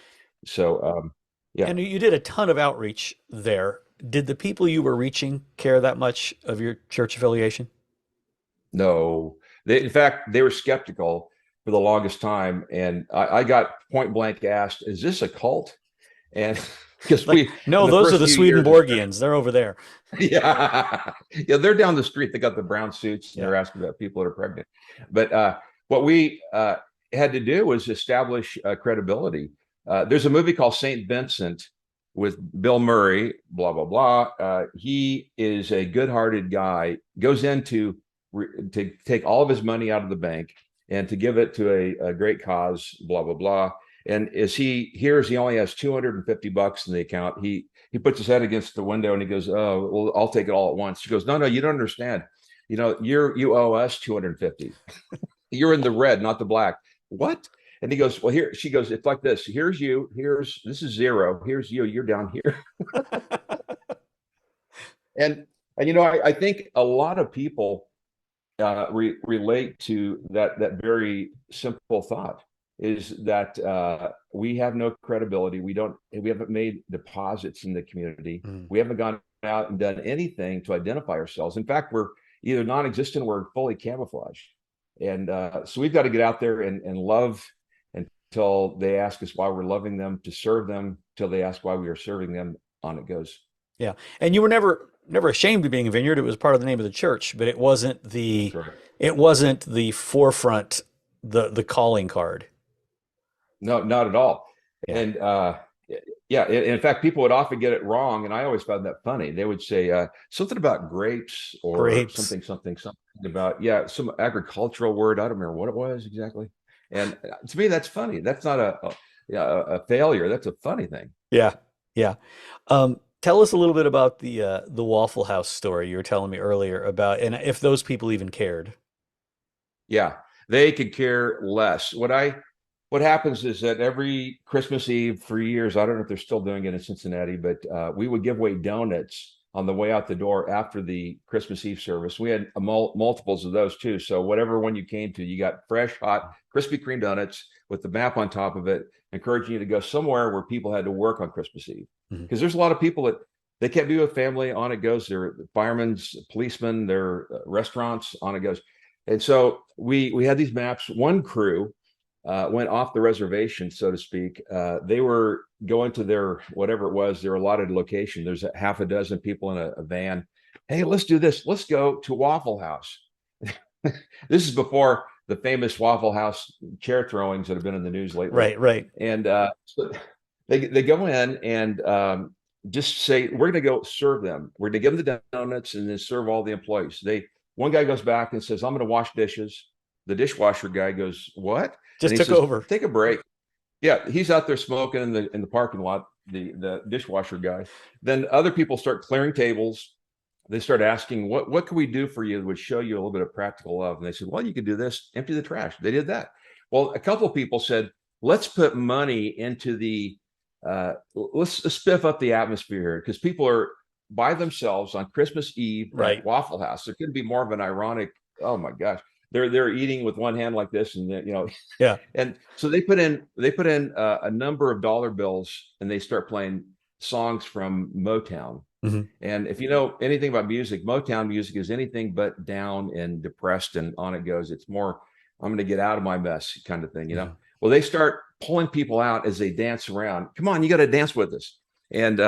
Speaker 2: so, yeah,
Speaker 1: And you did a ton of outreach there. Did the people you were reaching care that much of your church affiliation?
Speaker 2: no. In fact, they were skeptical for the longest time, and I got point blank asked, "Is this a cult?" And because
Speaker 1: Like,
Speaker 2: we, in
Speaker 1: no,
Speaker 2: the
Speaker 1: those are
Speaker 2: first
Speaker 1: the
Speaker 2: few years,
Speaker 1: Swedenborgians. They're over there.
Speaker 2: yeah, yeah, they're down the street. They got the brown suits, and
Speaker 1: Yeah.
Speaker 2: they're asking about people that are pregnant. But what we had to do was establish credibility. There's a movie called Saint Vincent with Bill Murray, blah blah blah. He is a good-hearted guy. Goes into to take all of his money out of the bank and to give it to a great cause, blah blah blah. And as he hears he only has $250 in the account, he puts his head against the window and he goes, "Oh, well, I'll take it all at once." She goes, "No, no, you don't understand. You know, you owe us 250. You're in the red, not the black." What? And he goes, "Well, here," she goes, "It's like this. Here's you. This is zero. Here's you. You're down here." And I think a lot of people relate to that very simple thought is that we have no credibility. We haven't made deposits in the community.
Speaker 1: Mm.
Speaker 2: We haven't gone out and done anything to identify ourselves. In fact, we're either non-existent or fully camouflaged. And so we've got to get out there and love until they ask us why we're loving them, to serve them till they ask why we are serving them. On it goes.
Speaker 1: Yeah. And you were never ashamed of being a vineyard. It was part of the name of the church, but
Speaker 2: Correct.
Speaker 1: it wasn't the forefront, the calling card.
Speaker 2: No, not at all.
Speaker 1: Yeah.
Speaker 2: And yeah, in fact, people would often get it wrong, and I always found that funny. They would say something about grapes or
Speaker 1: Grapes.
Speaker 2: something about, yeah, some agricultural word. I don't remember what it was exactly. And to me, that's funny. That's not a failure. That's a funny thing.
Speaker 1: Yeah. Yeah. Tell us a little bit about the Waffle House story you were telling me earlier about, and if those people even cared.
Speaker 2: Yeah, they could care less. What happens is that every Christmas Eve for years, I don't know if they're still doing it in Cincinnati, but we would give away donuts on the way out the door after the Christmas Eve service. We had multiples of those too. So whatever one you came to, you got fresh, hot, Krispy Kreme donuts with the map on top of it, encouraging you to go somewhere where people had to work on Christmas Eve.
Speaker 1: Mhm.
Speaker 2: Because there's a lot of people that they can't be with family. On it goes. They're firemen, policemen, they're restaurants. On it goes. And so we had these maps. One crew went off the reservation, so to speak. They were going to their whatever it was, their allotted location. There's a half a dozen people in a van. Hey, let's do this. Let's go to Waffle House. This is before the famous Waffle House chair throwings that have been in the news lately.
Speaker 1: Right, right.
Speaker 2: And so they go in and just say, we're going to go serve them. We're going to give them the donuts and then serve all the employees. One guy goes back and says, I'm going to wash dishes. The dishwasher guy goes, what?
Speaker 1: Just
Speaker 2: And he
Speaker 1: took
Speaker 2: says,
Speaker 1: over.
Speaker 2: take a break. Yeah, he's out there smoking in the parking lot, the dishwasher guy. Then other people start clearing tables. They start asking, what can we do for you that would show you a little bit of practical love? And they said, well, you could do this, empty the trash. They did that. Well, a couple of people said, let's put money into let's spiff up the atmosphere here, because people are by themselves on Christmas Eve
Speaker 1: Right.
Speaker 2: at Waffle House. There could be more of an ironic, oh my gosh, they're eating with one hand like this, and
Speaker 1: Yeah.
Speaker 2: and so they put in a number of dollar bills, and they start playing songs from Motown.
Speaker 1: Mhm.
Speaker 2: And if you know anything about music, Motown music is anything but down and depressed, and on it goes. It's more, I'm going to get out of my mess kind of thing,
Speaker 1: Mhm.
Speaker 2: Well, they start pulling people out as they dance around. Come on, you got to dance with us. And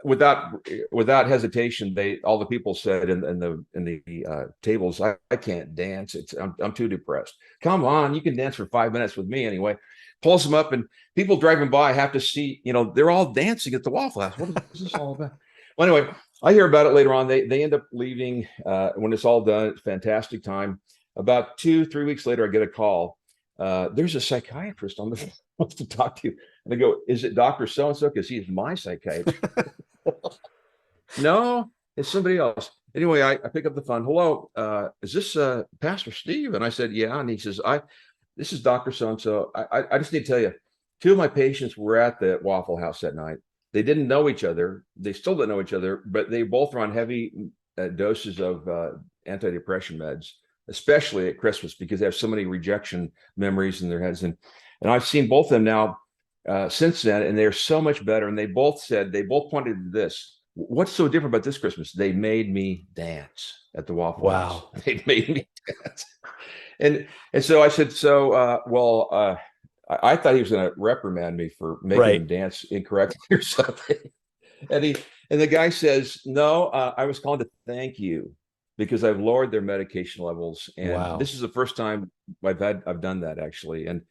Speaker 2: without hesitation, all the people said in the tables, I can't dance. I'm too depressed. Come on, you can dance for 5 minutes with me anyway. Pulls them up, and people driving by have to see, they're all dancing at the Waffle House. What is this all about? Well, anyway, I hear about it later on. They end up leaving when it's all done. It's a fantastic time. About 2-3 weeks later, I get a call. There's a psychiatrist on the phone wants to talk to you. And they go, is it Dr. So-and-so? Because he's my psychiatrist. No, it's somebody else. Anyway, I pick up the phone. Hello, is this Pastor Steve? And I said, yeah. And he says, this is Dr. So-and-so. I just need to tell you, two of my patients were at the Waffle House that night. They didn't know each other. They still didn't know each other, but they both were on heavy doses of antidepressant meds, especially at Christmas, because they have so many rejection memories in their heads. And I've seen both of them now since then, and they're so much better. And they both pointed to this. What's so different about this Christmas? They made me dance at the Waffle House.
Speaker 1: Wow.
Speaker 2: They made me dance. And so I said, I thought he was going to reprimand me for making
Speaker 1: Right.
Speaker 2: him dance incorrectly or something. And the guy says, no, I was calling to thank you because I've lowered their medication levels. And
Speaker 1: Wow.
Speaker 2: this is the first time I've done that, actually. And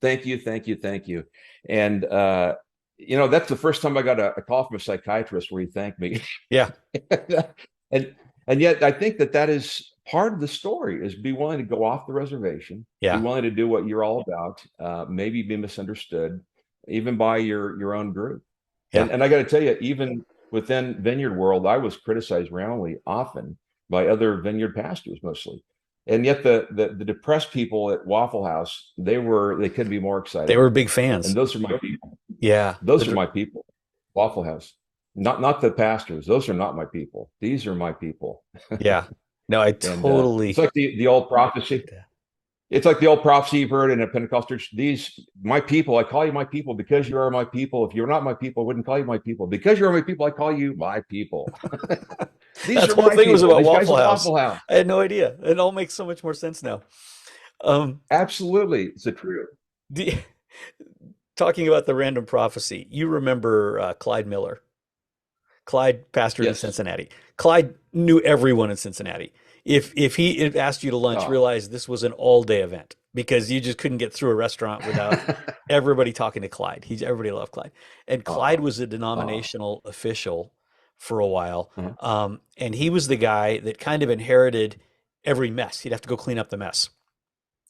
Speaker 2: Thank you, thank you, thank you. And that's the first time I got a call from a psychiatrist where he thanked me.
Speaker 1: Yeah.
Speaker 2: and and yet I think that is part of the story is be willing to go off the reservation, be
Speaker 1: Yeah.
Speaker 2: willing to do what you're all about, maybe be misunderstood, even by your own group.
Speaker 1: Yeah.
Speaker 2: And I got to tell you, even within Vineyard world, I was criticized roundly often by other Vineyard pastors mostly. And yet the depressed people at Waffle House, they couldn't be more
Speaker 1: They
Speaker 2: excited.
Speaker 1: were big
Speaker 2: And
Speaker 1: fans.
Speaker 2: those are my people.
Speaker 1: Yeah.
Speaker 2: Those are my people. Waffle House. Not the pastors. Those are not my people. These are my people.
Speaker 1: Yeah. No, I
Speaker 2: And it's
Speaker 1: totally
Speaker 2: like the old prophecy.
Speaker 1: get that.
Speaker 2: It's like the old prophecy you've heard in a Pentecostal church. These my people, I call you my people because you are my people. If you're not my people, I wouldn't call you my people. Because you are my people, I call you my people. These
Speaker 1: That
Speaker 2: are
Speaker 1: whole
Speaker 2: my
Speaker 1: thing was
Speaker 2: people.
Speaker 1: about
Speaker 2: These guys
Speaker 1: Waffle
Speaker 2: at
Speaker 1: House.
Speaker 2: Waffle House.
Speaker 1: I had no idea. It all makes so much more sense now. Um,
Speaker 2: Absolutely. It's a true.
Speaker 1: the, talking about the random prophecy, you remember Clyde Miller. Clyde pastored in
Speaker 2: Yes.
Speaker 1: Cincinnati. Clyde knew everyone in Cincinnati. If he had asked you to lunch,
Speaker 2: Oh.
Speaker 1: realize this was an all-day event because you just couldn't get through a restaurant without everybody talking to Clyde. Everybody loved Clyde. And Clyde
Speaker 2: Oh.
Speaker 1: was a
Speaker 2: Oh.
Speaker 1: denominational official for a while.
Speaker 2: Uh-huh.
Speaker 1: And he was the guy that kind of inherited every mess. He'd have to go clean up the mess.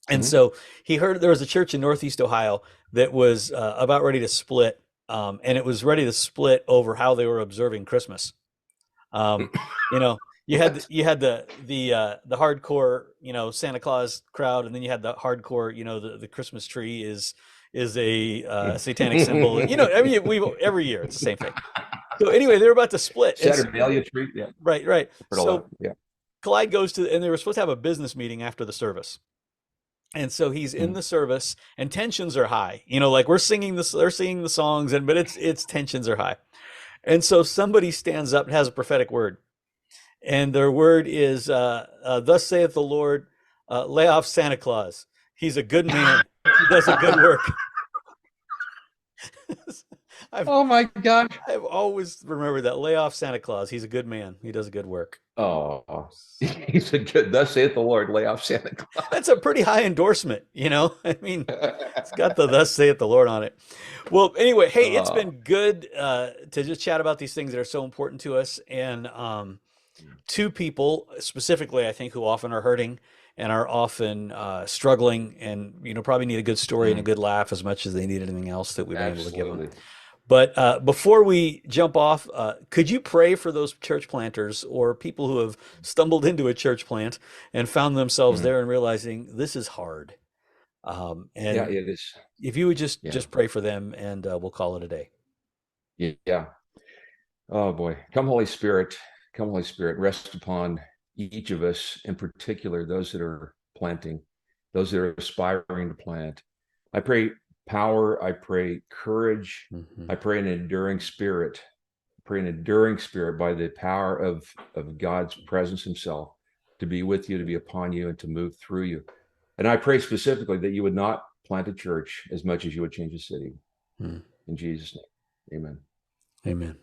Speaker 1: And
Speaker 2: Mhm.
Speaker 1: so he heard there was a church in Northeast Ohio that was about ready to split, and it was ready to split over how they were observing Christmas. Um, you know,
Speaker 2: What?
Speaker 1: you had the hardcore, Santa Claus crowd, and then you had the hardcore, the Christmas tree is a satanic symbol. I mean, we every year it's the same thing. So anyway, they're about to split, and
Speaker 2: Saturnalia treat. Yeah.
Speaker 1: right, right.
Speaker 2: Heard all that.
Speaker 1: So
Speaker 2: Yeah.
Speaker 1: Clyde goes to, and they were supposed to have a business meeting after the service. And so he's in
Speaker 2: Mhm.
Speaker 1: the service and tensions are high. Like we're singing this, they're singing the songs, and but it's tensions are high. And so somebody stands up and has a prophetic word. And their word is, thus saith the Lord, lay off Santa Claus. He's a good man. He does a good work. I've
Speaker 2: Oh my gosh.
Speaker 1: I've always remembered that. Lay off Santa Claus. He's a good man. He does a good work.
Speaker 2: Oh, he said, "Good. Thus saith the Lord, lay off Santa
Speaker 1: That's a pretty high endorsement, I mean, it's got the thus saith the Lord on it. Well, anyway, hey, it's
Speaker 2: Claus."
Speaker 1: been good to just chat about these things that are so important to us. And two people specifically, I think, who often are hurting and are often struggling and, probably need a good story and a
Speaker 2: Mm,
Speaker 1: good laugh as much as they need anything else that we've been able to give them.
Speaker 2: absolutely.
Speaker 1: But before we jump off, could you pray for those church planters or people who have stumbled into a church plant and found themselves
Speaker 2: Mhm.
Speaker 1: there and realizing this is hard?
Speaker 2: Yeah,
Speaker 1: And
Speaker 2: it is.
Speaker 1: if you would just
Speaker 2: Yeah.
Speaker 1: just pray for them, and we'll call it a day.
Speaker 2: Yeah. Oh boy. Come, Holy Spirit. Come, Holy Spirit. Rest upon each of us, in particular, those that are planting, those that are aspiring to plant. I pray power. I pray courage.
Speaker 1: Hmm.
Speaker 2: I pray an enduring spirit. I pray an enduring spirit by the power of God's presence Himself to be with you, to be upon you, and to move through you. And I pray specifically that you would not plant a church as much as you would change a city.
Speaker 1: Hmm.
Speaker 2: In Jesus' name, amen.
Speaker 1: Amen.